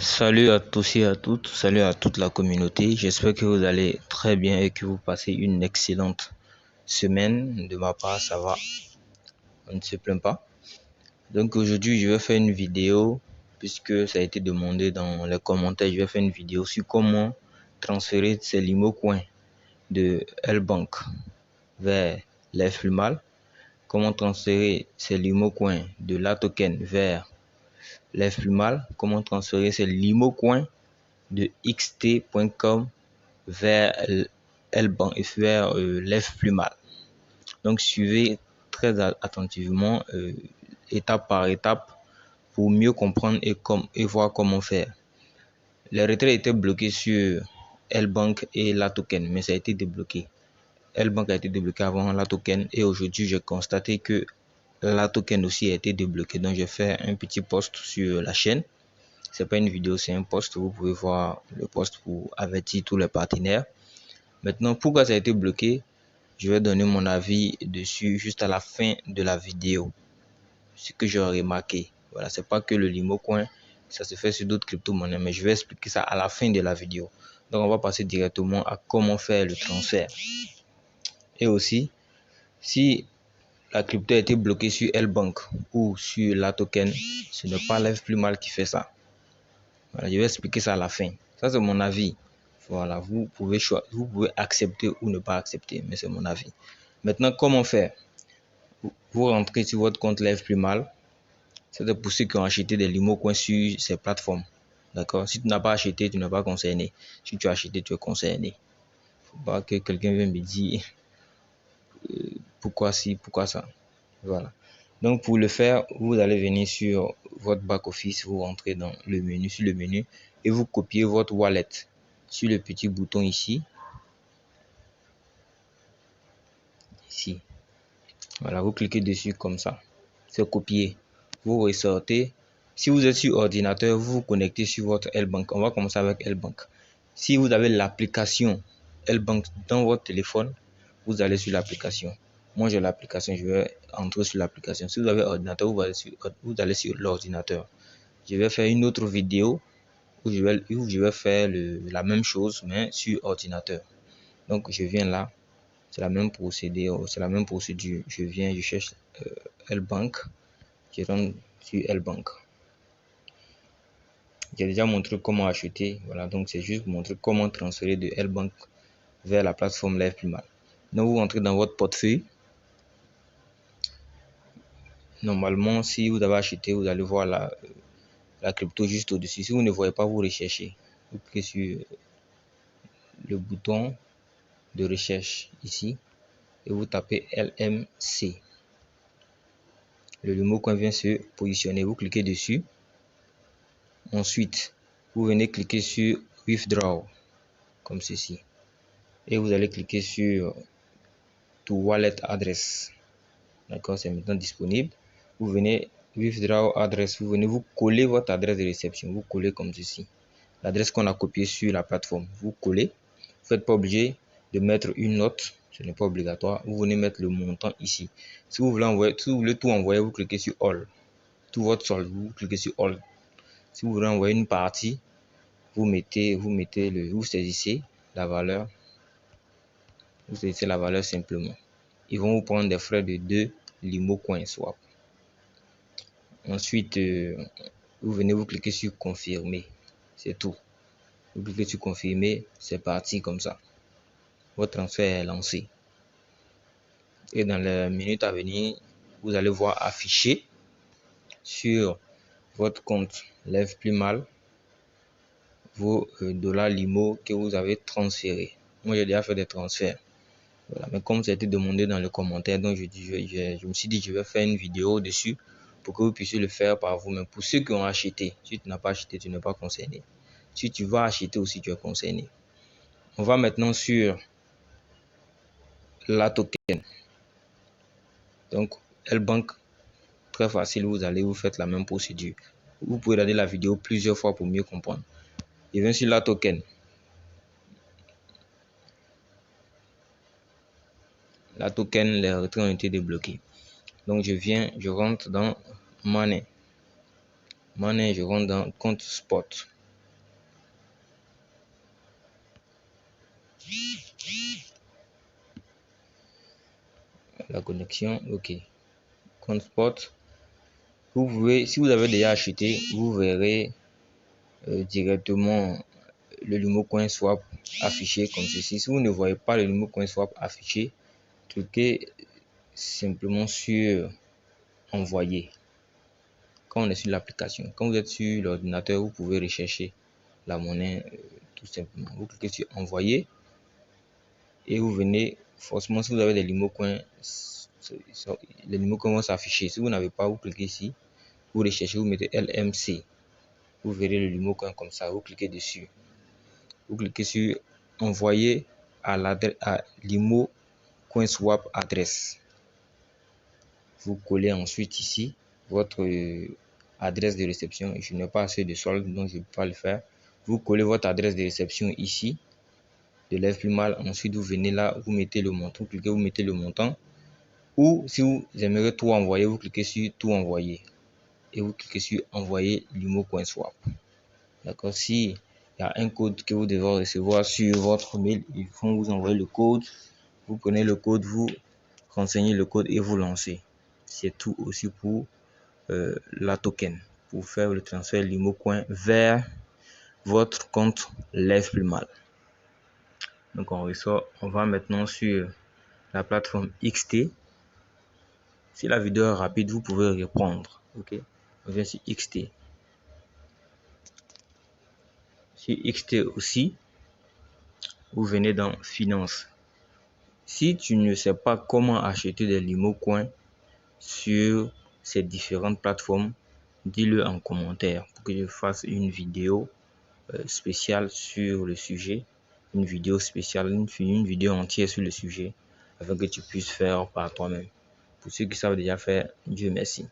Salut à tous et à toutes, salut à toute la communauté. J'espère que vous allez très bien et que vous passez une excellente semaine. De ma part, ça va, on ne se plaint pas. Donc aujourd'hui, je vais faire une vidéo, puisque ça a été demandé dans les commentaires, je vais faire une vidéo sur comment transférer ses Limo Coins de L-Bank vers l'Flumal, comment transférer ses Limo Coins de la token vers l'Flumal, comment transférer ses Limo Coins de xt.com vers L-Bank et vers l'Flumal. Donc suivez très attentivement étape par étape pour mieux comprendre et voir comment faire. Les retraits étaient bloqués sur L-Bank et la token, mais ça a été débloqué. L-Bank a été débloqué avant la token et aujourd'hui j'ai constaté que la token aussi a été débloqué. Donc j'ai fait un petit post sur la chaîne. C'est pas une vidéo, c'est un post. Vous pouvez voir le post pour avertir tous les partenaires. Maintenant, pourquoi ça a été bloqué, je vais donner mon avis dessus juste à la fin de la vidéo. Ce que j'ai remarqué. Voilà, c'est pas que le Limo Coin, ça se fait sur d'autres crypto-monnaies, mais je vais expliquer ça à la fin de la vidéo. Donc, on va passer directement à comment faire le transfert. Et aussi, si la crypto a été bloquée sur L-Bank ou sur la token, ce n'est pas l'Flumal qui fait ça. Voilà, je vais expliquer ça à la fin. Ça, c'est mon avis. Voilà, vous pouvez accepter ou ne pas accepter, mais c'est mon avis. Maintenant, comment faire? Vous rentrez sur votre compte L'Flumal. C'est pour ceux qui ont acheté des Limo Coins sur ces plateformes. D'accord? Si tu n'as pas acheté, tu n'es pas concerné. Si tu as acheté, tu es concerné. Faut pas que quelqu'un vienne me dire pourquoi si, pourquoi ça. Voilà. Donc, pour le faire, vous allez venir sur votre back-office, vous rentrez dans le menu, sur le menu, et vous copiez votre wallet sur le petit bouton ici. Ici. Voilà, vous cliquez dessus comme ça. C'est copié. Vous ressortez. Si vous êtes sur ordinateur, vous vous connectez sur votre L-Bank. On va commencer avec L-Bank. Si vous avez l'application L-Bank dans votre téléphone, vous allez sur l'application. Moi, j'ai l'application, je vais entrer sur l'application. Si vous avez ordinateur, vous allez sur l'ordinateur. Je vais faire une autre vidéo où je vais faire la même chose, mais sur ordinateur. Donc, je viens là. C'est la même procédure, Je viens, je cherche L-Bank. Je rentre sur L-Bank. J'ai déjà montré comment acheter. Voilà, donc c'est juste pour montrer comment transférer de L-Bank vers la plateforme L'Flumal. Donc, vous rentrez dans votre portefeuille. Normalement, si vous avez acheté, vous allez voir la crypto juste au-dessus. Si vous ne voyez pas, vous recherchez. Vous cliquez sur le bouton de recherche ici et vous tapez LMC. Le Limo Coin vient se positionner. Vous cliquez dessus. Ensuite, vous venez cliquer sur Withdraw comme ceci. Et vous allez cliquer sur To Wallet Address. D'accord, c'est maintenant disponible. Vous venez Withdraw Address. Vous venez vous coller votre adresse de réception. Vous collez comme ceci. L'adresse qu'on a copiée sur la plateforme. Vous collez. Vous n'êtes pas obligé de mettre une note. Ce n'est pas obligatoire. Vous venez mettre le montant ici. Si vous voulez tout envoyer, vous cliquez sur All. Tout votre solde, vous cliquez sur All. Si vous voulez envoyer une partie, vous saisissez la valeur. Vous saisissez la valeur simplement. Ils vont vous prendre des frais de 2 Limo Coin Swap. Ensuite, vous venez vous cliquer sur confirmer. C'est tout. Vous cliquez sur confirmer, c'est parti comme ça. Votre transfert est lancé. Et dans les minutes à venir, vous allez voir afficher sur votre compte L'Flumal vos dollars Limo que vous avez transférés. Moi, j'ai déjà fait des transferts. Voilà. Mais comme ça a été demandé dans le commentaire, donc je me suis dit je vais faire une vidéo dessus pour que vous puissiez le faire par vous-même. Pour ceux qui ont acheté, si tu n'as pas acheté, tu n'es pas concerné. Si tu vas acheter aussi, tu es concerné. On va maintenant sur la token. Donc, L-Bank, très facile, vous faites la même procédure. Vous pouvez regarder la vidéo plusieurs fois pour mieux comprendre. Je viens sur la token. La token, les retraits ont été débloqués. Donc, je rentre dans Money. Je rentre dans compte spot. La connexion, ok. Compte spot. Vous pouvez, si vous avez déjà acheté, vous verrez directement le Limo Coin Swap affiché comme ceci. Si vous ne voyez pas le Limo Coin Swap affiché, cliquez simplement sur envoyer. Quand on est sur l'application, quand vous êtes sur l'ordinateur, vous pouvez rechercher la monnaie tout simplement. Vous cliquez sur envoyer et vous venez forcément, si vous avez des Limo Coins, les Limo Coins vont s'afficher. Si vous n'avez pas, vous cliquez ici, vous recherchez, vous mettez LMC. Vous verrez le Limo Coin comme ça, vous cliquez dessus. Vous cliquez sur envoyer à l'adresse à Limo Coin Swap adresse. Vous collez ensuite ici votre adresse de réception. Je n'ai pas assez de solde, donc je ne peux pas le faire. Vous collez votre adresse de réception ici, de lève plus mal. Ensuite, vous venez là, vous mettez le montant, vous cliquez, vous mettez le montant. Ou si vous aimeriez tout envoyer, vous cliquez sur tout envoyer. Et vous cliquez sur envoyer Limo Coin Swap. D'accord? Si il y a un code que vous devez recevoir sur votre mail, ils vont vous envoyer le code. Vous prenez le code, vous renseignez le code et vous lancez. C'est tout aussi pour la token, pour faire le transfert Limo Coin vers votre compte Lève Plus Mal. Donc on ressort, on va maintenant sur la plateforme XT. Si la vidéo est rapide, vous pouvez répondre. Ok, on vient sur XT. Sur XT aussi, vous venez dans Finance. Si tu ne sais pas comment acheter des Limo Coins sur ces différentes plateformes, dis-le en commentaire pour que je fasse une vidéo spéciale sur le sujet, une vidéo spéciale, une vidéo entière sur le sujet, afin que tu puisses faire par toi-même. Pour ceux qui savent déjà faire, Dieu merci.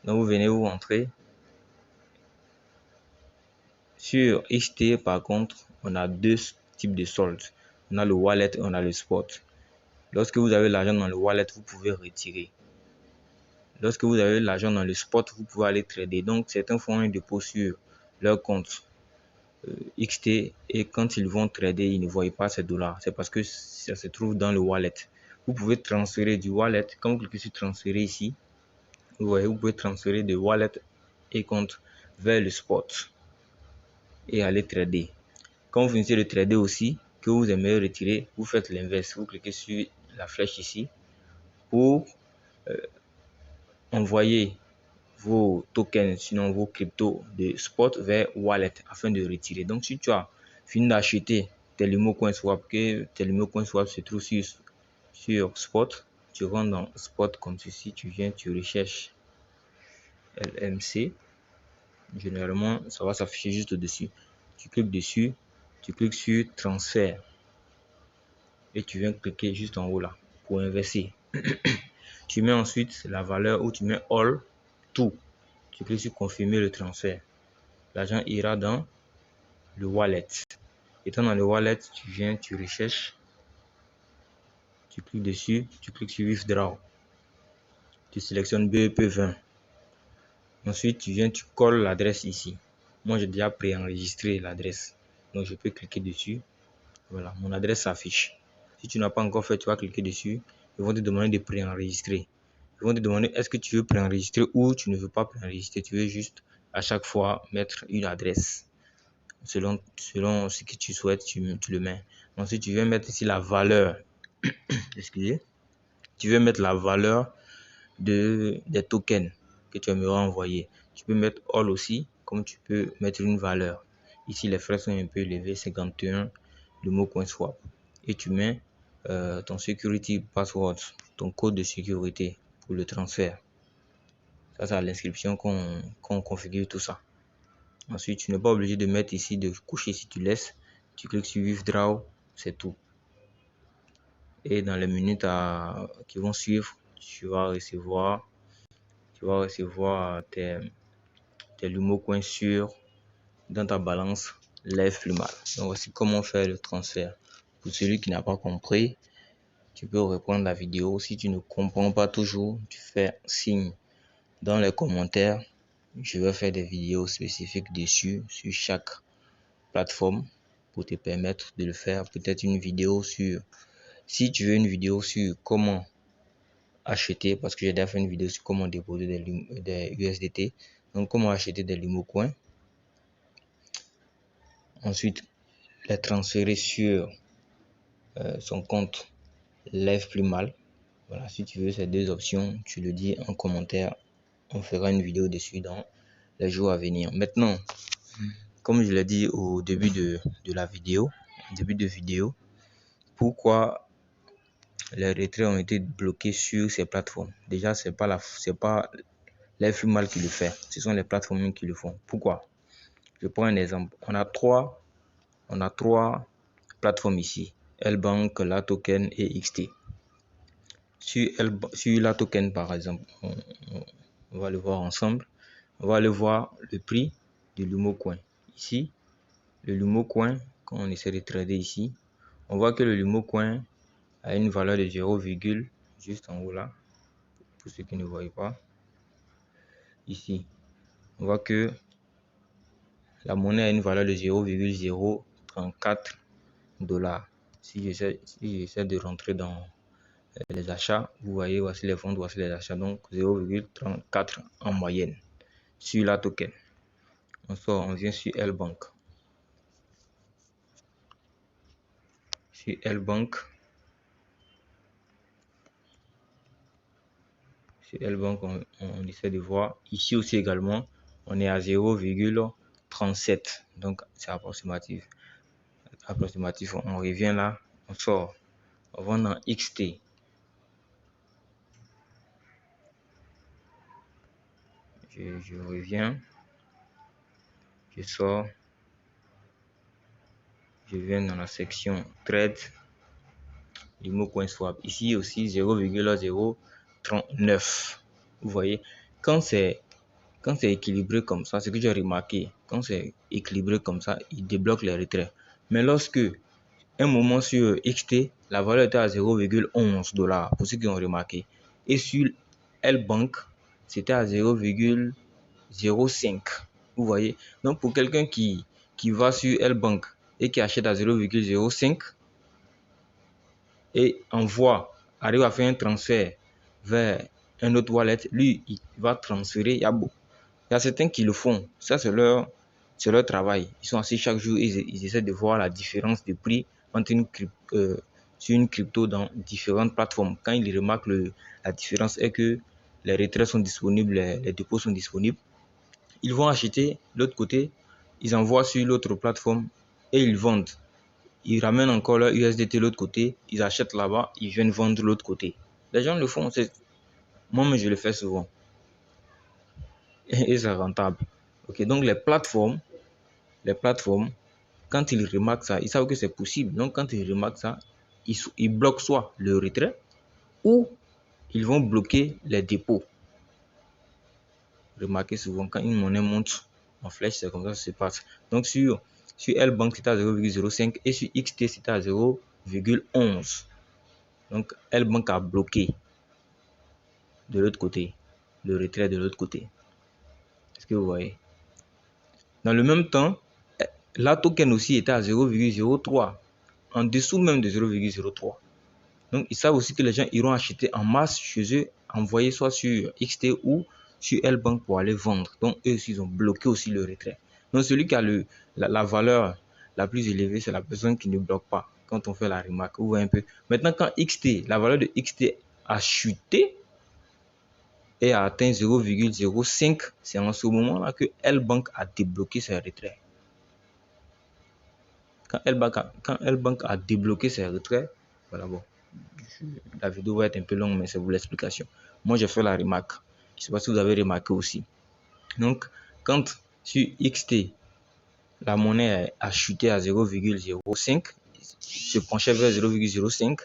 Donc vous venez vous entrer. Sur XT, par contre, on a deux types de soldes. On a le wallet et on a le spot. Lorsque vous avez l'argent dans le wallet, vous pouvez retirer. Lorsque vous avez l'argent dans le spot, vous pouvez aller trader. Donc, certains font un dépôt sur leur compte XT et quand ils vont trader, ils ne voient pas ces dollars. C'est parce que ça se trouve dans le wallet. Vous pouvez transférer du wallet. Quand vous cliquez sur transférer ici, vous voyez, vous pouvez transférer de wallet et compte vers le spot et aller trader. Quand vous finissez de trader aussi, que vous aimez retirer, vous faites l'inverse. Vous cliquez sur la flèche ici pour envoyer vos tokens, sinon vos cryptos de spot vers wallet afin de retirer. Donc, si tu as fini d'acheter tes Limo Coin Swap, que tes Limo Coin Swap se trouve sur spot, tu rentres dans spot comme ceci, tu viens, tu recherches LMC. Généralement, ça va s'afficher juste au-dessus. Tu cliques dessus, tu cliques sur transfert et tu viens cliquer juste en haut là pour inverser. Tu mets ensuite la valeur où tu mets all, tout. Tu cliques sur confirmer le transfert. L'argent ira dans le wallet. Étant dans le wallet, tu viens, tu recherches, tu cliques dessus, tu cliques sur withdraw. Tu sélectionnes BEP20. Ensuite, tu viens, tu colles l'adresse ici. Moi, j'ai déjà préenregistré l'adresse. Donc, je peux cliquer dessus. Voilà, mon adresse s'affiche. Si tu n'as pas encore fait, tu vas cliquer dessus. Ils vont te demander de préenregistrer. Ils vont te demander est-ce que tu veux préenregistrer ou tu ne veux pas préenregistrer. Tu veux juste à chaque fois mettre une adresse. Selon ce que tu souhaites, tu le mets. Ensuite, tu viens mettre ici la valeur. Excusez. Tu veux mettre la valeur des tokens que tu aimerais envoyer. Tu peux mettre all aussi, comme tu peux mettre une valeur. Ici, les frais sont un peu élevés, 51, le mot coin swap. Et tu mets ton security password, ton code de sécurité pour le transfert. Ça, c'est à l'inscription qu'on configure tout ça. Ensuite, tu n'es pas obligé de mettre ici, de coucher si tu laisses. Tu cliques sur withdraw, c'est tout. Et dans les minutes qui vont suivre, tu vas recevoir tes Limo Coins sûrs dans ta balance Lève Plus Mal. Donc voici comment faire le transfert. Pour celui qui n'a pas compris, tu peux reprendre la vidéo. Si tu ne comprends pas toujours, tu fais signe dans les commentaires. Je vais faire des vidéos spécifiques dessus sur chaque plateforme pour te permettre de le faire. Peut-être une vidéo sur, si tu veux une vidéo sur comment acheter, parce que j'ai déjà fait une vidéo sur comment déposer des USDT. Donc, comment acheter des Limocoin. Ensuite, les transférer sur son compte Lève Plus Mal. Voilà, si tu veux ces deux options, tu le dis en commentaire. On fera une vidéo dessus dans les jours à venir. Maintenant, comme je l'ai dit au début de la vidéo, pourquoi les retraits ont été bloqués sur ces plateformes? Déjà, c'est pas Lève Plus Mal qui le fait. Ce sont les plateformes qui le font. Pourquoi? Je prends un exemple. On a trois plateformes ici. L-Bank, La Token et XT. Sur La Token, par exemple, on va le voir ensemble. On va aller voir le prix du Limocoin. Ici, le Limocoin, quand on essaie de trader ici, on voit que le Limocoin a une valeur de 0, juste en haut là, pour ceux qui ne voient pas. Ici, on voit que la monnaie a une valeur de 0,034 $. Si j'essaie de rentrer dans les achats, vous voyez, voici les ventes, voici les achats, donc 0,34 en moyenne sur la token. On vient sur L-Bank. Sur L-Bank, on essaie de voir. Ici aussi également, on est à 0,37. Donc, c'est approximatif. On revient là, on sort. On va dans XT. Je reviens. Je sors. Je viens dans la section Trade. Limocoin Swap. Ici aussi 0,039. Vous voyez, quand c'est équilibré comme ça, ce que j'ai remarqué, quand c'est équilibré comme ça, il débloque les retraits. Mais lorsque un moment sur XT, la valeur était à 0,11 $, pour ceux qui ont remarqué. Et sur L-Bank, c'était à 0,05. Vous voyez, donc pour quelqu'un qui va sur L-Bank et qui achète à 0,05 et arrive à faire un transfert vers un autre wallet, lui, il va transférer. Il y a certains qui le font. Ça, c'est leur travail. Ils sont assis chaque jour et ils essaient de voir la différence de prix entre sur une crypto dans différentes plateformes. Quand ils remarquent la différence est que les retraits sont disponibles, les dépôts sont disponibles, ils vont acheter l'autre côté, ils envoient sur l'autre plateforme et ils vendent. Ils ramènent encore leur USDT de l'autre côté, ils achètent là-bas, ils viennent vendre de l'autre côté. Les gens le font, moi-même je le fais souvent. Et c'est rentable. Ok, donc les plateformes, quand ils remarquent ça, ils savent que c'est possible. Donc quand ils remarquent ça, ils bloquent soit le retrait ou ils vont bloquer les dépôts. Remarquez souvent quand une monnaie monte en flèche, c'est comme ça que ça se passe. Donc sur L-Bank, c'était à 0,05 et sur XT, c'était à 0,11. Donc L-Bank a bloqué de l'autre côté, le retrait de l'autre côté. Est-ce que vous voyez? Dans le même temps, la token aussi était à 0,03, en dessous même de 0,03. Donc, ils savent aussi que les gens iront acheter en masse chez eux, envoyer soit sur XT ou sur L-Bank pour aller vendre. Donc, eux aussi, ils ont bloqué aussi le retrait. Donc, celui qui a la valeur la plus élevée, c'est la personne qui ne bloque pas. Quand on fait la remarque, vous voyez un peu. Maintenant, quand la valeur de XT a chuté et a atteint 0,05, c'est en ce moment-là que L-Bank a débloqué ses retraits. Quand L-Bank a débloqué ses retraits, voilà, bon, la vidéo va être un peu longue, mais c'est pour l'explication. Moi, j'ai fait la remarque. Je ne sais pas si vous avez remarqué aussi. Donc, quand sur XT, la monnaie a chuté à 0,05, se penchait vers 0,05,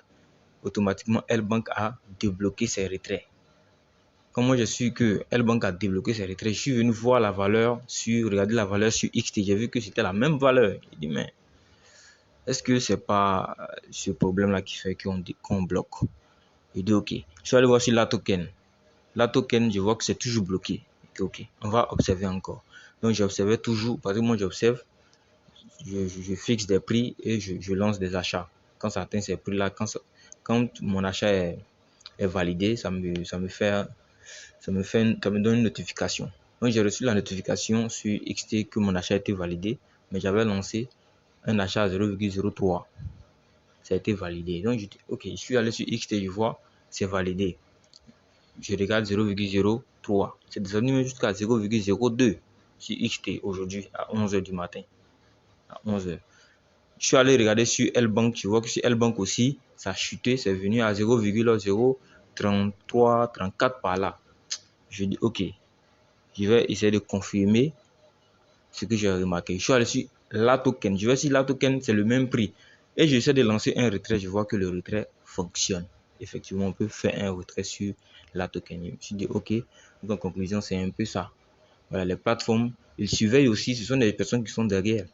automatiquement, L-Bank a débloqué ses retraits. Comme moi, je suis que L-Bank a débloqué ses retraits, je suis venu voir la valeur regarder la valeur sur XT. J'ai vu que c'était la même valeur. J'ai dit, mais est-ce que c'est pas ce problème-là qui fait qu'on bloque? Je dis, ok. Je suis allé voir sur la token. La token, je vois que c'est toujours bloqué. Ok, on va observer encore. Donc, j'observais toujours, parce que moi, j'observe, je fixe des prix et je lance des achats. Quand ça atteint ces prix-là, quand mon achat est validé, ça me donne une notification. Donc j'ai reçu la notification sur XT que mon achat a été validé, mais j'avais lancé un achat à 0,03. Ça a été validé. Donc je dis ok, je suis allé sur XT, je vois c'est validé. Je regarde 0,03. C'est descendu jusqu'à 0,02 sur XT aujourd'hui à 11h du matin. À 11h. Je suis allé regarder sur L-Bank, tu vois que sur L-Bank aussi, ça a chuté, c'est venu à 0,033, 34 par là. Je dis ok, je vais essayer de confirmer ce que j'ai remarqué. Je suis allé sur la token, je vais sur la token, c'est le même prix. Et j'essaie de lancer un retrait, je vois que le retrait fonctionne. Effectivement, on peut faire un retrait sur la token. Je me suis dit ok, donc en conclusion, c'est un peu ça. Voilà, les plateformes, ils surveillent aussi, ce sont des personnes qui sont derrière.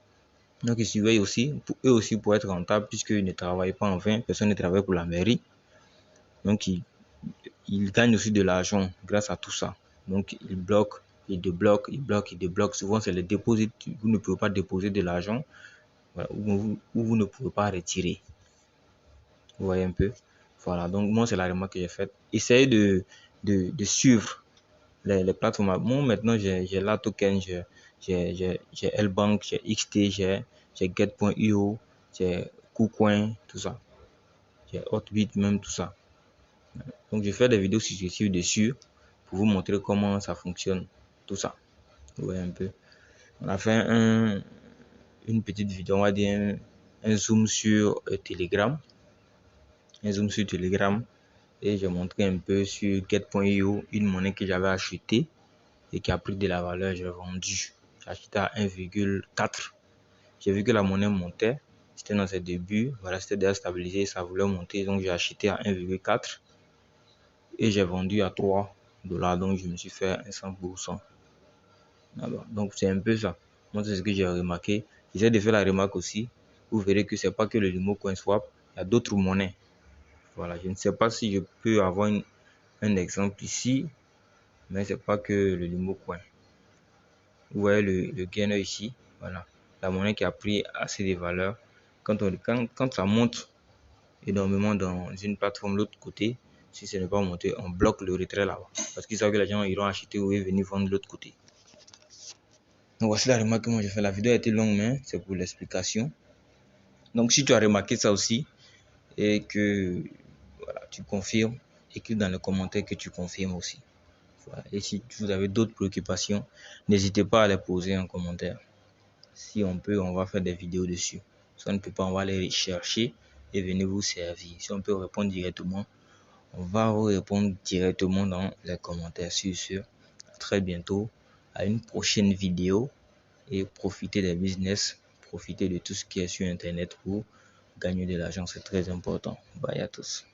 Donc, ils surveillent aussi, eux aussi pour être rentables, puisqu'ils ne travaillent pas en vain, personne ne travaille pour la mairie. Donc, ils gagnent aussi de l'argent grâce à tout ça. Donc, ils bloquent, ils débloquent, ils bloquent, ils débloquent. Souvent, c'est les dépôts. Vous ne pouvez pas déposer de l'argent, voilà, ou vous ne pouvez pas retirer. Vous voyez un peu? Voilà, donc moi, c'est la remarque que j'ai faite. Essayez de suivre les plateformes. Moi, maintenant, j'ai la token, j'ai L-Bank, j'ai XT, j'ai Get.io, j'ai KuCoin, tout ça. J'ai Hotbit, même tout ça. Donc, je fais des vidéos successives dessus pour vous montrer comment ça fonctionne, tout ça. Vous voyez un peu. On a fait une petite vidéo, on va dire un zoom sur Telegram. Un zoom sur Telegram. Et j'ai montré un peu sur Get.io une monnaie que j'avais achetée et qui a pris de la valeur, j'ai vendu. J'ai acheté à 1,4. J'ai vu que la monnaie montait. C'était dans ses débuts. Voilà, c'était déjà stabilisé. Ça voulait monter. Donc, j'ai acheté à 1,4. Et j'ai vendu à 3 dollars. Donc, je me suis fait un 100%. Donc, c'est un peu ça. Moi, c'est ce que j'ai remarqué. J'essaie de faire la remarque aussi. Vous verrez que c'est pas que le Limo Coin Swap. Il y a d'autres monnaies. Voilà, je ne sais pas si je peux avoir un exemple ici. Mais c'est pas que le Limo Coin. Vous voyez le gainer ici. Voilà. La monnaie qui a pris assez de valeur. Quand ça monte énormément dans une plateforme de l'autre côté, si ce n'est pas monté, on bloque le retrait là-bas. Parce qu'ils savent que les gens iront acheter ou venir vendre de l'autre côté. Donc voici la remarque que moi j'ai fait. La vidéo a été longue, mais c'est pour l'explication. Donc si tu as remarqué ça aussi et que voilà, tu confirmes, écris dans les commentaires que tu confirmes aussi. Voilà. Et si vous avez d'autres préoccupations, n'hésitez pas à les poser en commentaire. Si on peut, on va faire des vidéos dessus. Si on ne peut pas, on va les chercher et venir vous servir. Si on peut répondre directement, on va vous répondre directement dans les commentaires. Sur ce, à très bientôt, à une prochaine vidéo et profitez des business, profitez de tout ce qui est sur Internet pour gagner de l'argent. C'est très important. Bye à tous.